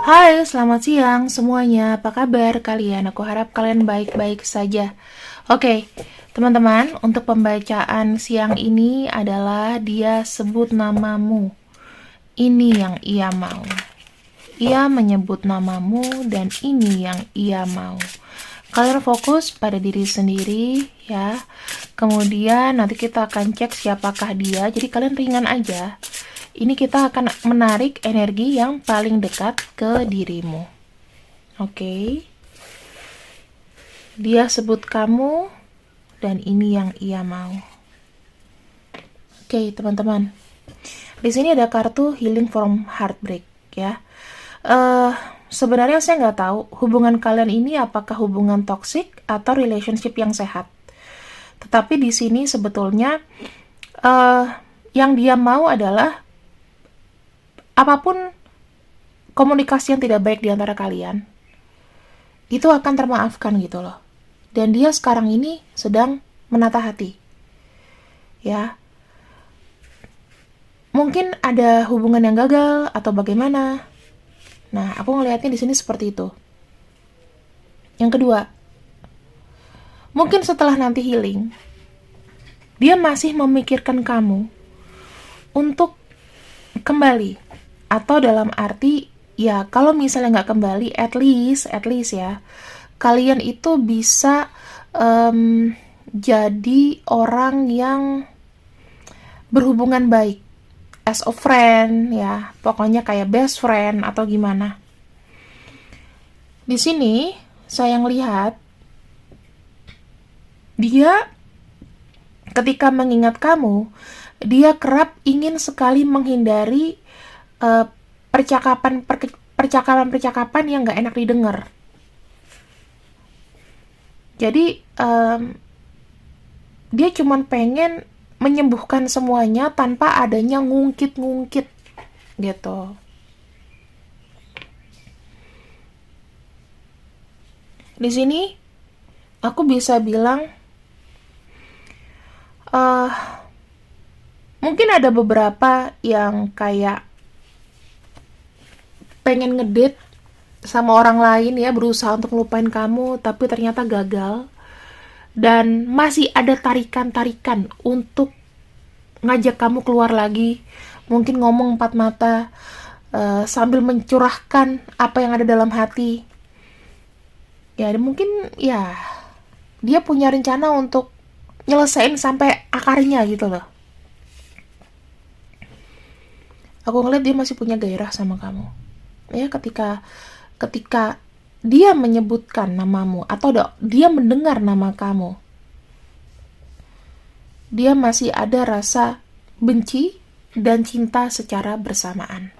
Hai, selamat siang semuanya. Apa kabar kalian? Aku harap kalian baik-baik saja. Oke, teman-teman, untuk pembacaan siang ini adalah dia sebut namamu. Ini yang ia mau. Ia menyebut namamu dan ini yang ia mau. Kalian fokus pada diri sendiri ya. Kemudian nanti kita akan cek siapakah dia. Jadi kalian ringan aja. Ini kita akan menarik energi yang paling dekat ke dirimu. Oke. Dia sebut kamu dan ini yang ia mau. Oke, teman-teman. Di sini ada kartu Healing from Heartbreak ya. Sebenarnya saya nggak tahu hubungan kalian ini apakah hubungan toksik atau relationship yang sehat. Tetapi di sini sebetulnya yang dia mau adalah apapun komunikasi yang tidak baik di antara kalian, itu akan termaafkan gitu loh. Dan dia sekarang ini sedang menata hati. Ya. Mungkin ada hubungan yang gagal atau bagaimana. Nah, aku ngelihatnya di sini seperti itu. Yang kedua, mungkin setelah nanti healing, dia masih memikirkan kamu untuk kembali. Atau dalam arti, ya kalau misalnya nggak kembali, at least ya, kalian itu bisa jadi orang yang berhubungan baik. As a friend, ya, pokoknya kayak best friend atau gimana. Di sini, saya lihat, dia ketika mengingat kamu, dia kerap ingin sekali menghindari percakapan yang gak enak didengar. Jadi dia cuman pengen menyembuhkan semuanya tanpa adanya ngungkit-ngungkit gitu. Di sini aku bisa bilang mungkin ada beberapa yang kayak pengen ngedate sama orang lain ya, berusaha untuk melupain kamu, tapi ternyata gagal. Dan masih ada tarikan-tarikan untuk ngajak kamu keluar lagi. Mungkin ngomong empat mata, sambil mencurahkan apa yang ada dalam hati. Ya, mungkin ya dia punya rencana untuk nyelesain sampai akarnya gitu loh. Aku ngeliat dia masih punya gairah sama kamu. Ya, ketika dia menyebutkan namamu atau dia mendengar nama kamu, dia masih ada rasa benci dan cinta secara bersamaan.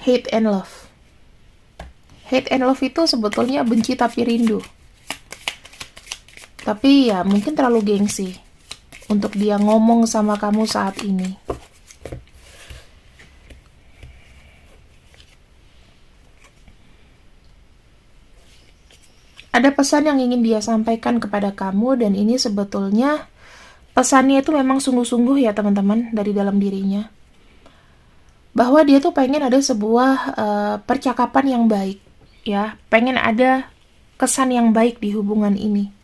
Hate and love. Hate and love itu sebetulnya benci tapi rindu. Tapi ya mungkin terlalu gengsi untuk dia ngomong sama kamu saat ini. Ada pesan yang ingin dia sampaikan kepada kamu, dan ini sebetulnya pesannya itu memang sungguh-sungguh ya teman-teman, dari dalam dirinya. Bahwa dia tuh pengen ada sebuah percakapan yang baik, ya, pengen ada kesan yang baik di hubungan ini.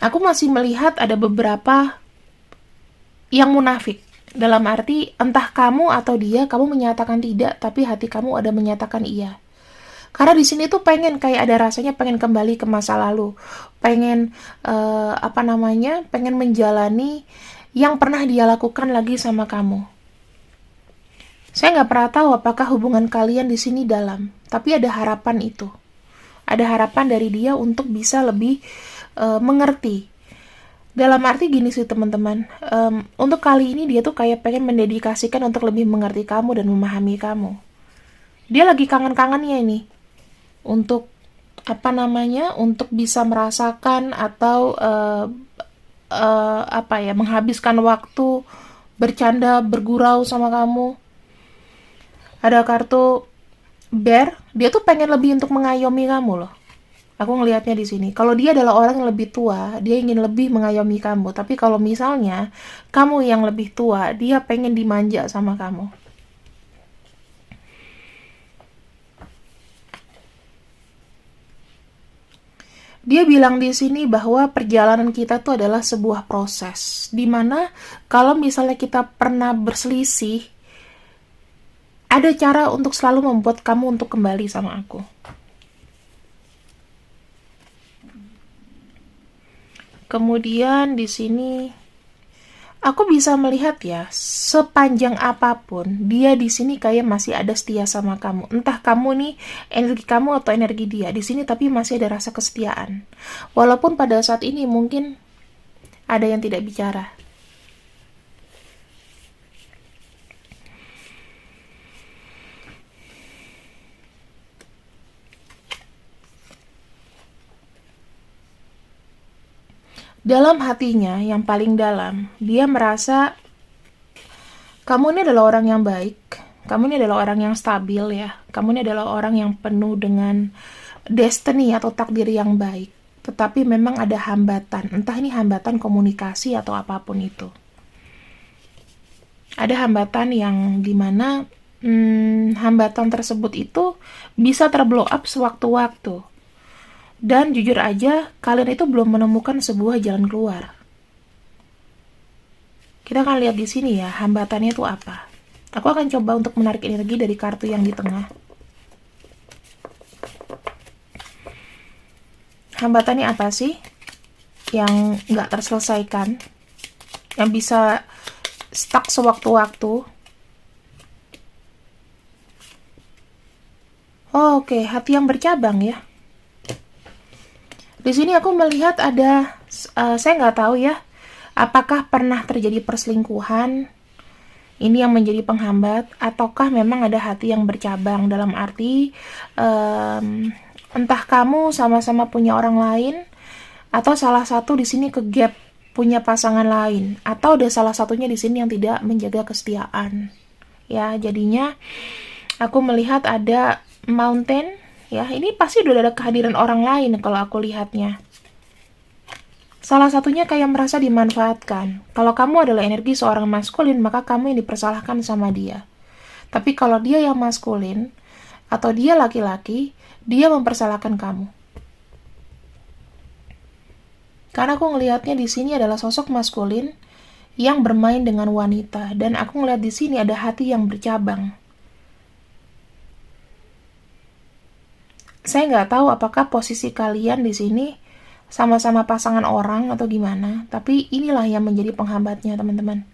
Aku masih melihat ada beberapa yang munafik. Dalam arti entah kamu atau dia, kamu menyatakan tidak, tapi hati kamu ada menyatakan iya. Karena di sini tuh pengen kayak ada rasanya pengen kembali ke masa lalu, pengen pengen menjalani yang pernah dia lakukan lagi sama kamu. Saya nggak pernah tahu apakah hubungan kalian di sini dalam, tapi ada harapan itu, ada harapan dari dia untuk bisa lebih mengerti. Dalam arti gini sih teman-teman, untuk kali ini dia tuh kayak pengen mendedikasikan untuk lebih mengerti kamu dan memahami kamu. Dia lagi kangen-kangennya ini untuk untuk bisa merasakan atau menghabiskan waktu bercanda, bergurau sama kamu. Ada kartu bear, dia tuh pengen lebih untuk mengayomi kamu loh. Aku ngelihatnya di sini. Kalau dia adalah orang yang lebih tua, dia ingin lebih mengayomi kamu. Tapi kalau misalnya kamu yang lebih tua, dia pengen dimanja sama kamu. Dia bilang di sini bahwa perjalanan kita tuh adalah sebuah proses. Dimana kalau misalnya kita pernah berselisih, ada cara untuk selalu membuat kamu untuk kembali sama aku. Kemudian di sini aku bisa melihat ya, sepanjang apapun dia di sini kayak masih ada setia sama kamu. Entah kamu nih energi kamu atau energi dia di sini, tapi masih ada rasa kesetiaan. Walaupun pada saat ini mungkin ada yang tidak bicara. Dalam hatinya yang paling dalam, dia merasa kamu ini adalah orang yang baik, kamu ini adalah orang yang stabil ya, kamu ini adalah orang yang penuh dengan destiny atau takdir yang baik. Tetapi memang ada hambatan, entah ini hambatan komunikasi atau apapun itu. Ada hambatan yang dimana hambatan tersebut itu bisa terblow up sewaktu-waktu. Dan jujur aja, kalian itu belum menemukan sebuah jalan keluar. Kita akan lihat di sini ya, hambatannya itu apa. Aku akan coba untuk menarik energi dari kartu yang di tengah. Hambatannya apa sih? Yang nggak terselesaikan, yang bisa stuck sewaktu-waktu. Oke, hati yang bercabang ya. Di sini aku melihat ada, saya nggak tahu ya, apakah pernah terjadi perselingkuhan, ini yang menjadi penghambat, ataukah memang ada hati yang bercabang dalam arti, entah kamu sama-sama punya orang lain, atau salah satu di sini ke gap punya pasangan lain, atau ada salah satunya di sini yang tidak menjaga kesetiaan. Ya, jadinya aku melihat ada mountain. Ya, ini pasti udah ada kehadiran orang lain kalau aku lihatnya. Salah satunya kayak merasa dimanfaatkan. Kalau kamu adalah energi seorang maskulin, maka kamu yang dipersalahkan sama dia. Tapi kalau dia yang maskulin, atau dia laki-laki, dia mempersalahkan kamu. Karena aku ngelihatnya di sini adalah sosok maskulin yang bermain dengan wanita. Dan aku ngelihat di sini ada hati yang bercabang. Saya nggak tahu apakah posisi kalian di sini sama-sama pasangan orang atau gimana, tapi inilah yang menjadi penghambatnya, teman-teman.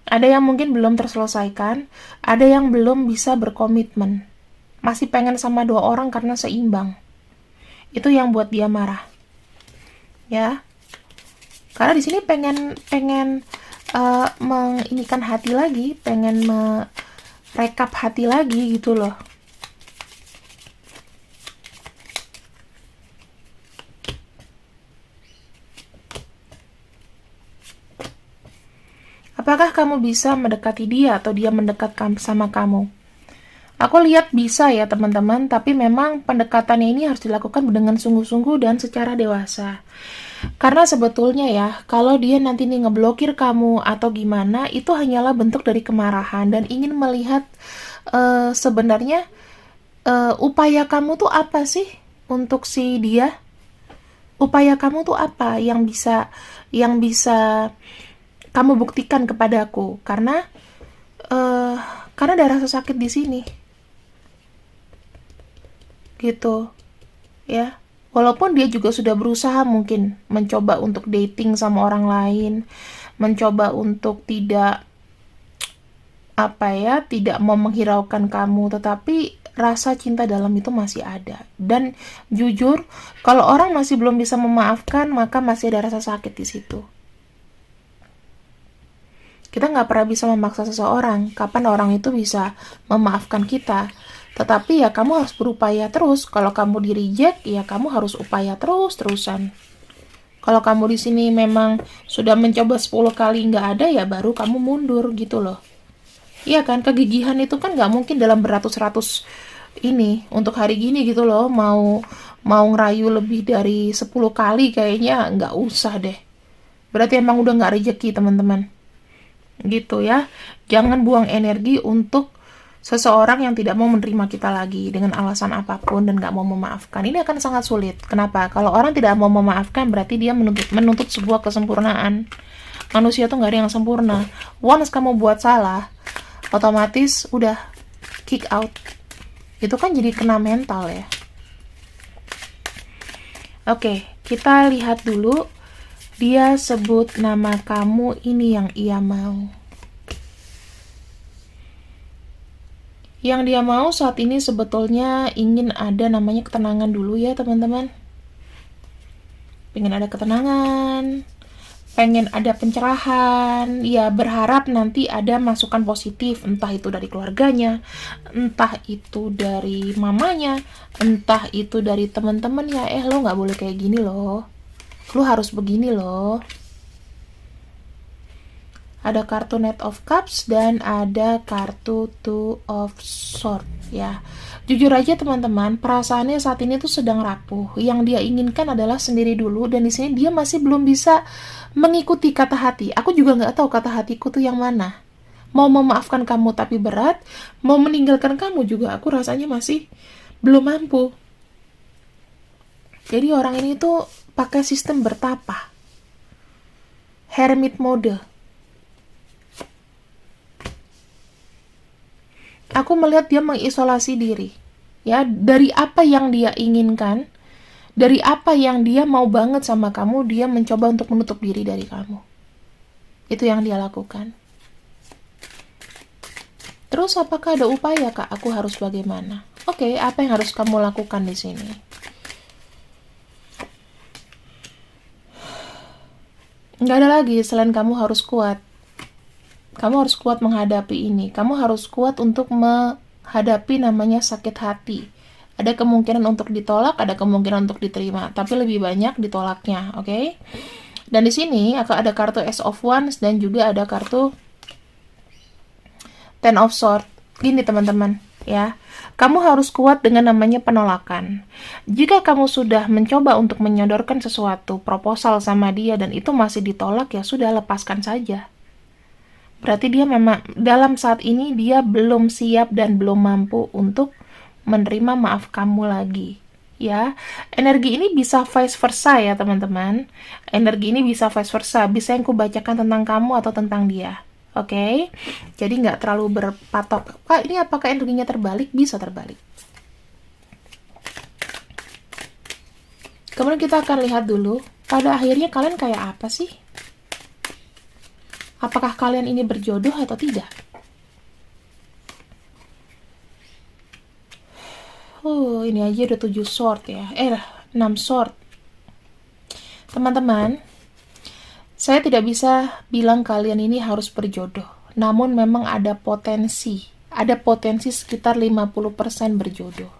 Ada yang mungkin belum terselesaikan, ada yang belum bisa berkomitmen. Masih pengen sama dua orang karena seimbang. Itu yang buat dia marah. Ya. Karena di sini pengen menginikan hati lagi, pengen merekap hati lagi gitu loh. Apakah kamu bisa mendekati dia atau dia mendekat sama kamu? Aku lihat bisa ya teman-teman, tapi memang pendekatannya ini harus dilakukan dengan sungguh-sungguh dan secara dewasa. Karena sebetulnya ya, kalau dia nanti nih ngeblokir kamu atau gimana, itu hanyalah bentuk dari kemarahan dan ingin melihat sebenarnya upaya kamu tuh apa sih untuk si dia? Upaya kamu tuh apa yang bisa kamu buktikan kepadaku, karena ada rasa sakit di sini, gitu, ya. Walaupun dia juga sudah berusaha mungkin mencoba untuk dating sama orang lain, mencoba untuk tidak tidak mau menghiraukan kamu, tetapi rasa cinta dalam itu masih ada. Dan jujur, kalau orang masih belum bisa memaafkan, maka masih ada rasa sakit di situ. Kita nggak pernah bisa memaksa seseorang kapan orang itu bisa memaafkan kita. Tetapi ya kamu harus berupaya terus. Kalau kamu di-reject, ya kamu harus upaya terus-terusan. Kalau kamu di sini memang sudah mencoba 10 kali nggak ada, ya baru kamu mundur gitu loh. Iya kan, kegigihan itu kan nggak mungkin dalam beratus-ratus ini untuk hari gini gitu loh, mau ngerayu lebih dari 10 kali kayaknya nggak usah deh. Berarti emang udah nggak rezeki, teman-teman. Gitu ya. Jangan buang energi untuk seseorang yang tidak mau menerima kita lagi dengan alasan apapun dan nggak mau memaafkan. Ini akan sangat sulit. Kenapa? Kalau orang tidak mau memaafkan, berarti dia menuntut sebuah kesempurnaan. Manusia tuh nggak ada yang sempurna. Once kamu buat salah, otomatis udah kick out. Itu kan jadi kena mental ya. Oke, kita lihat dulu. Dia sebut nama kamu, ini yang ia mau. Yang dia mau saat ini sebetulnya ingin ada namanya ketenangan dulu ya teman-teman. Pengen ada ketenangan, pengen ada pencerahan, ya berharap nanti ada masukan positif, entah itu dari keluarganya, entah itu dari mamanya, entah itu dari teman-temannya. Lo nggak boleh kayak gini loh, lo harus begini loh. Ada kartu Knight of Cups dan ada kartu Two of Swords ya. Jujur aja teman-teman, perasaannya saat ini tuh sedang rapuh. Yang dia inginkan adalah sendiri dulu, dan di sini dia masih belum bisa mengikuti kata hati. Aku juga nggak tahu kata hatiku tuh yang mana. Mau memaafkan kamu tapi berat, mau meninggalkan kamu juga aku rasanya masih belum mampu. Jadi orang ini tuh pakai sistem bertapa. Hermit mode. Aku melihat dia mengisolasi diri. Ya, dari apa yang dia inginkan, dari apa yang dia mau banget sama kamu, dia mencoba untuk menutup diri dari kamu. Itu yang dia lakukan. Terus apakah ada upaya, Kak? Aku harus bagaimana? Oke, apa yang harus kamu lakukan di sini? Nggak ada lagi selain kamu harus kuat. Kamu harus kuat menghadapi ini. Kamu harus kuat untuk menghadapi namanya sakit hati. Ada kemungkinan untuk ditolak, ada kemungkinan untuk diterima, tapi lebih banyak ditolaknya, oke? Dan di sini akan ada kartu Ace of Wands dan juga ada kartu Ten of Swords. Gini teman-teman, ya. Kamu harus kuat dengan namanya penolakan. Jika kamu sudah mencoba untuk menyodorkan sesuatu, proposal sama dia dan itu masih ditolak, ya sudah, lepaskan saja. Berarti dia memang dalam saat ini dia belum siap dan belum mampu untuk menerima maaf kamu lagi. Ya, energi ini bisa vice versa ya teman-teman. Energi ini bisa vice versa. Bisa yang kubacakan tentang kamu atau tentang dia. Oke? Jadi nggak terlalu berpatok. Kak, ini apakah energinya terbalik? Bisa terbalik. Kemudian kita akan lihat dulu. Pada akhirnya kalian kayak apa sih? Apakah kalian ini berjodoh atau tidak? Ini aja udah 7 sword ya. 6 sword. Teman-teman, saya tidak bisa bilang kalian ini harus berjodoh. Namun memang ada potensi. Ada potensi sekitar 50% berjodoh.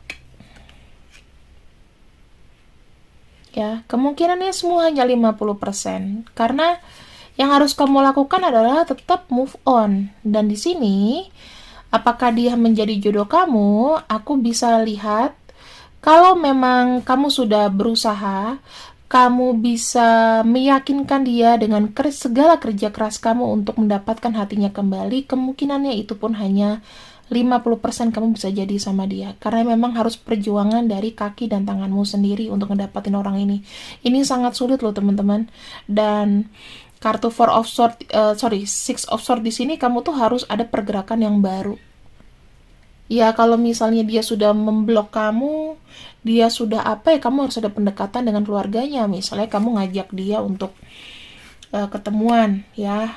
Ya, kemungkinannya semua hanya 50%. Karena yang harus kamu lakukan adalah tetap move on. Dan di sini, apakah dia menjadi jodoh kamu? Aku bisa lihat, kalau memang kamu sudah berusaha, kamu bisa meyakinkan dia dengan segala kerja keras kamu untuk mendapatkan hatinya kembali, kemungkinannya itu pun hanya 50% kamu bisa jadi sama dia. Karena memang harus perjuangan dari kaki dan tanganmu sendiri untuk mendapatkan orang ini. Ini sangat sulit loh teman-teman. Dan kartu Six of Swords di sini kamu tuh harus ada pergerakan yang baru. Ya kalau misalnya dia sudah memblok kamu, dia sudah apa ya, kamu harus ada pendekatan dengan keluarganya. Misalnya kamu ngajak dia untuk ketemuan ya,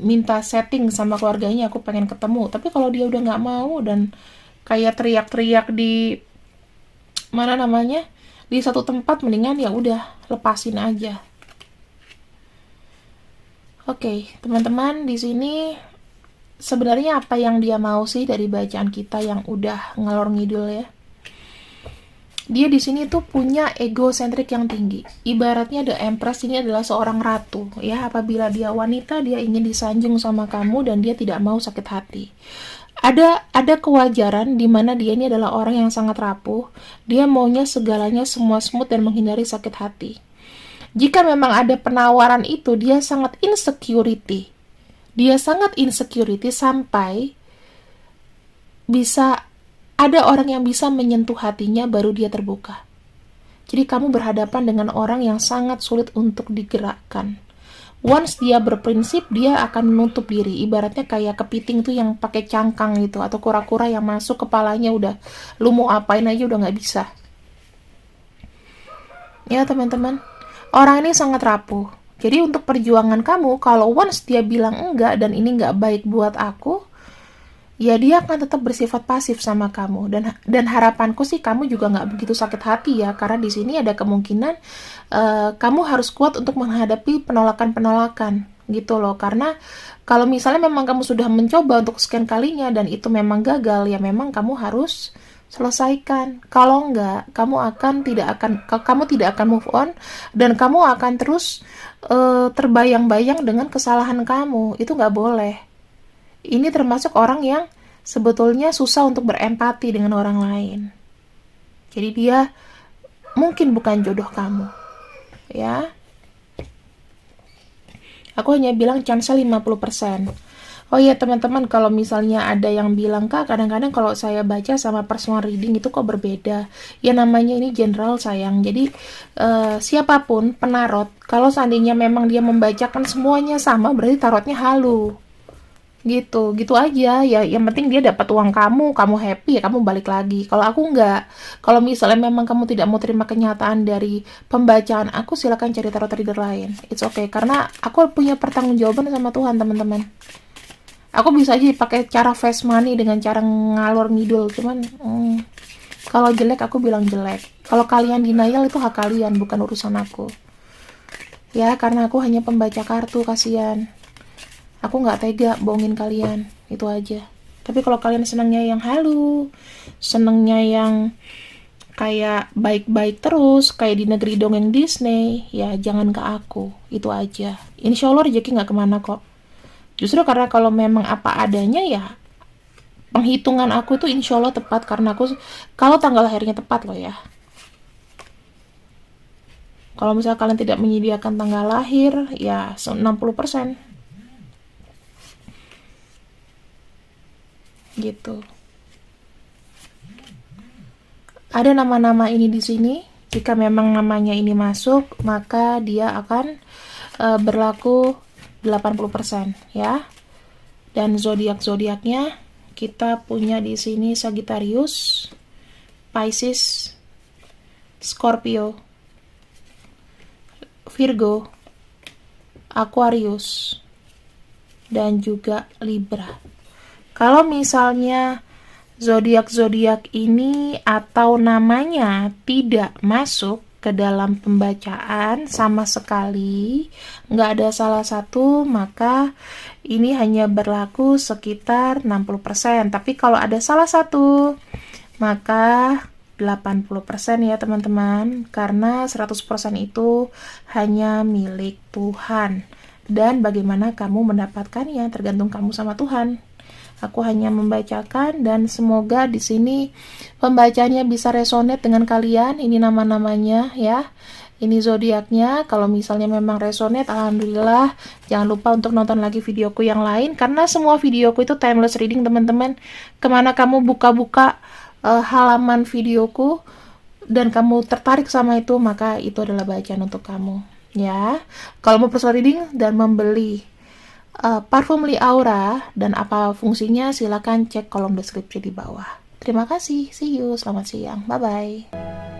minta setting sama keluarganya, aku pengen ketemu. Tapi kalau dia udah nggak mau dan kayak teriak-teriak di mana namanya, di satu tempat, mendingan ya udah lepasin aja. Oke, teman-teman, di sini sebenarnya apa yang dia mau sih dari bacaan kita yang udah ngalor ngidul ya? Dia di sini tuh punya egosentrik yang tinggi. Ibaratnya The Empress ini adalah seorang ratu ya. Apabila dia wanita, dia ingin disanjung sama kamu dan dia tidak mau sakit hati. Ada kewajaran di mana dia ini adalah orang yang sangat rapuh. Dia maunya segalanya semua smooth dan menghindari sakit hati. Jika memang ada penawaran itu, dia sangat insecurity. Dia sangat insecurity sampai bisa ada orang yang bisa menyentuh hatinya baru dia terbuka. Jadi kamu berhadapan dengan orang yang sangat sulit untuk digerakkan. Once dia berprinsip, dia akan menutup diri. Ibaratnya kayak kepiting tuh yang pakai cangkang gitu, atau kura-kura yang masuk kepalanya udah, lu mau apain aja udah nggak bisa. Ya teman-teman, orang ini sangat rapuh. Jadi untuk perjuangan kamu, kalau once dia bilang enggak dan ini nggak baik buat aku, ya dia akan tetap bersifat pasif sama kamu. Dan harapanku sih kamu juga nggak begitu sakit hati ya, karena di sini ada kemungkinan kamu harus kuat untuk menghadapi penolakan-penolakan gitu loh. Karena kalau misalnya memang kamu sudah mencoba untuk sekian kalinya dan itu memang gagal, ya memang kamu harus selesaikan. Kalau enggak, kamu tidak akan move on dan kamu akan terus terbayang-bayang dengan kesalahan kamu. Itu nggak boleh. Ini termasuk orang yang sebetulnya susah untuk berempati dengan orang lain. Jadi dia mungkin bukan jodoh kamu. Ya. Aku hanya bilang chance 50%. Oh iya teman-teman, kalau misalnya ada yang bilang, Kak, kadang-kadang kalau saya baca sama personal reading itu kok berbeda. Ya namanya ini general sayang. Jadi siapapun penarot, kalau seandainya memang dia membacakan semuanya sama, berarti tarotnya halu. Gitu aja ya, yang penting dia dapat uang kamu happy ya, kamu balik lagi. Kalau aku enggak, kalau misalnya memang kamu tidak mau terima kenyataan dari pembacaan aku, silakan cari tarot reader lain, it's okay, karena aku punya pertanggungjawaban sama Tuhan teman-teman. Aku bisa aja pakai cara fast money dengan cara ngalor ngidul, cuman kalau jelek aku bilang jelek. Kalau kalian denial itu hak kalian, bukan urusan aku ya, karena aku hanya pembaca kartu, kasihan. Aku nggak tega bohongin kalian, itu aja. Tapi kalau kalian senangnya yang halu, senangnya yang kayak baik-baik terus, kayak di negeri dongeng Disney, ya jangan ke aku, itu aja. Insya Allah rezeki nggak kemana kok. Justru karena kalau memang apa adanya ya, penghitungan aku itu insya Allah tepat, karena aku, kalau tanggal lahirnya tepat loh ya. Kalau misalnya kalian tidak menyediakan tanggal lahir, ya 60%. Gitu. Ada nama-nama ini di sini. Jika memang namanya ini masuk, maka dia akan berlaku 80% ya. Dan zodiak-zodiaknya kita punya di sini Sagittarius, Pisces, Scorpio, Virgo, Aquarius, dan juga Libra. Kalau misalnya zodiak-zodiak ini atau namanya tidak masuk ke dalam pembacaan sama sekali, nggak ada salah satu, maka ini hanya berlaku sekitar 60%. Tapi kalau ada salah satu, maka 80% ya teman-teman, karena 100% itu hanya milik Tuhan. Dan bagaimana kamu mendapatkannya tergantung kamu sama Tuhan. Aku hanya membacakan dan semoga di sini pembacanya bisa resonate dengan kalian. Ini nama-namanya ya. Ini zodiaknya. Kalau misalnya memang resonate, alhamdulillah. Jangan lupa untuk nonton lagi videoku yang lain, karena semua videoku itu timeless reading teman-teman. Kemana kamu buka-buka halaman videoku dan kamu tertarik sama itu, maka itu adalah bacaan untuk kamu ya. Kalau mau personal reading dan membeli parfum Li Aura dan apa fungsinya, silakan cek kolom deskripsi di bawah. Terima kasih, see you, selamat siang, bye-bye.